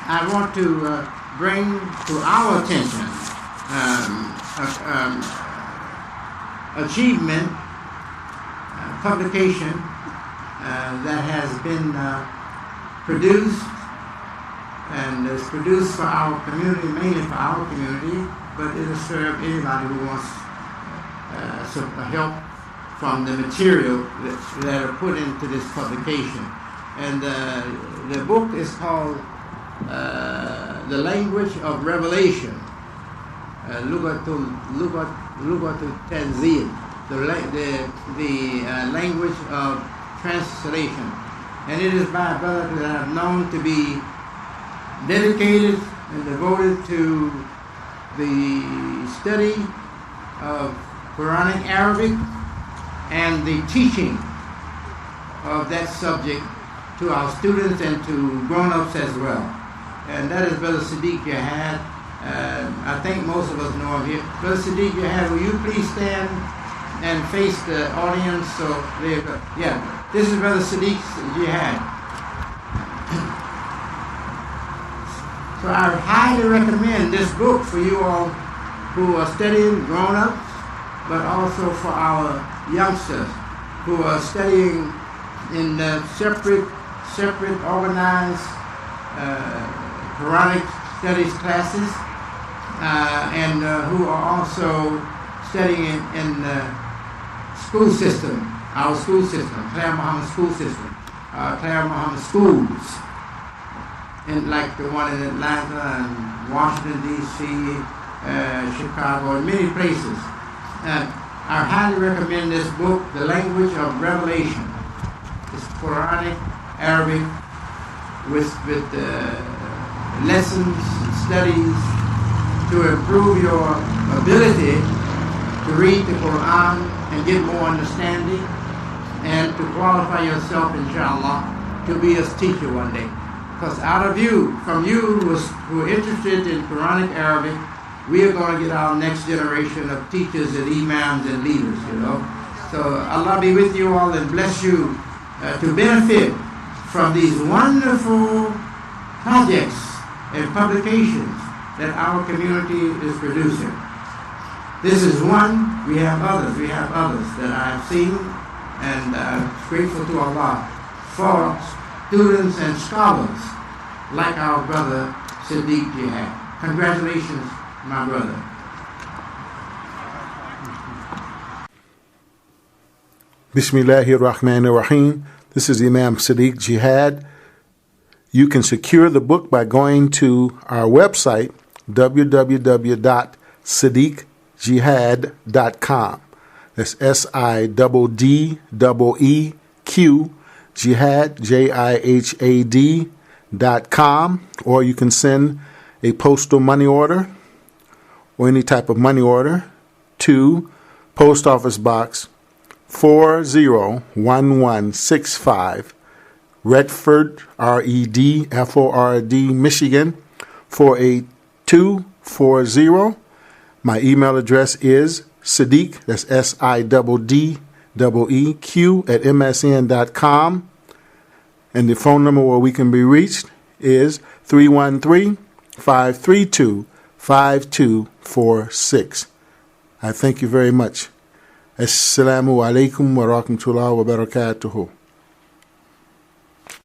I want to bring to our attention achievement, publication that has been produced, and is produced for our community, mainly for our community, but it'll serve anybody who wants some help from the material that are put into this publication. And the book is called The Language of Revelation, Lughatut-tan-zeel, the language of translation. And it is by a brother that I've known to be dedicated and devoted to the study of Qur'aanic Arabic and the teaching of that subject to our students and to grown-ups as well. And that is Brother Siddeeq Jihad. I think most of us know him here. Brother Siddeeq Jihad, will you please stand and face the audience? So this is Brother Siddeeq Jihad. So I highly recommend this book for you all who are studying, grown-ups, but also for our youngsters who are studying in separate organized Qur'aanic Studies classes, and who are also studying in the school system, our school system, Clara Muhammad School System, Clara Muhammad Schools, and like the one in Atlanta and Washington, D.C., Chicago, and many places. I highly recommend this book, The Language of Revelation. It's Qur'aanic Arabic with lessons and studies to improve your ability to read the Qur'an and get more understanding, and to qualify yourself, inshallah, to be a teacher one day. Because from you who are interested in Qur'aanic Arabic, we are going to get our next generation of teachers and imams and leaders, So Allah be with you all and bless you to benefit from these wonderful projects and publications that our community is producing. This is one. We have others that I have seen, and grateful to Allah for students and scholars like our brother Siddeeq Jihad. Congratulations, my brother. Bismillahir Rahmanir Rahim. This is Imam Siddeeq Jihad. You can secure the book by going to our website, www.siddeeqjihad.com. That's SIDDEEQ Jihad, JIHAD.com. Or you can send a postal money order or any type of money order to Post Office Box 401165, Redford, REDFORD, Michigan 48240. My email address is Siddeeq, that's SIDDEEQ @msn.com. And the phone number where we can be reached is 313-532-5246. I thank you very much. Assalamu alaikum wa rahmatullahi wa barakatuhu.